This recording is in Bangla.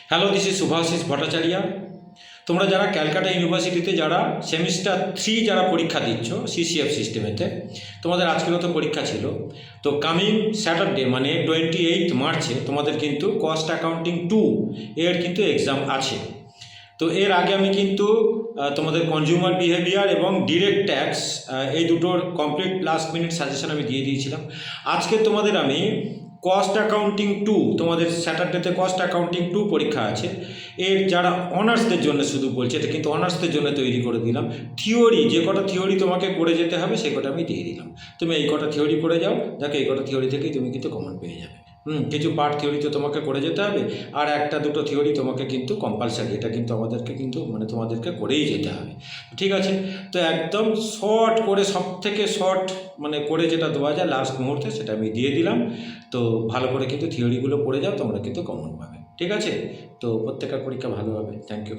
Hello, this is Shubhashis Bhattacharya. তোমরা যারা ক্যালকাটা ইউনিভার্সিটিতে যারা সেমিস্টার 3 যারা পরীক্ষা দিচ্ছ সিসিএফ সিস্টেমেতে, তোমাদের আজকেরও তো পরীক্ষা ছিল। তো কামিং স্যাটারডে মানে 28 মার্চে তোমাদের কিন্তু কস্ট অ্যাকাউন্টিং 2 এর কিন্তু এক্সাম আছে। তো এর আগে আমি কিন্তু তোমাদের কনজিউমার বিহেভিয়ার এবং ডিরেক্ট ট্যাক্স এই দুটোর কমপ্লিট লাস্ট মিনিট সাজেশন আমি দিয়ে দিয়েছিলাম। আজকে তোমাদের আমি কস্ট অ্যাকাউন্টিং 2, তোমাদের স্যাটারডেতে কস্ট অ্যাকাউন্টিং 2 পরীক্ষা আছে। এর যারা অনার্সদের জন্য শুধু বলছে, এটা কিন্তু অনার্সদের জন্য তৈরি করে দিলাম। থিওরি যে কটা থিওরি তোমাকে করে যেতে হবে সে কটা আমি দিয়ে দিলাম। তুমি এই কটা থিওরি করে যাও, দেখো এই কটা থিওরি থেকেই তুমি কিন্তু কমন পেয়ে যাবে। কিছু পার্ট থিওরি তো তোমাকে করে যেতে হবে, আর একটা দুটো থিওরি তোমাকে কিন্তু কম্পালসারি, এটা কিন্তু আমাদেরকে কিন্তু মানে তোমাদেরকে করেই যেতে হবে। ঠিক আছে, তো একদম শর্ট করে, সব থেকে শর্ট মানে করে যেটা দেওয়া যায় লাস্ট মুহূর্তে সেটা আমি দিয়ে দিলাম। তো ভালো করে কিন্তু থিওরিগুলো পড়ে যাও, তোমরা কিন্তু কমন পাবে। ঠিক আছে, তো প্রত্যেকের পরীক্ষা ভালো হবে। Thank you.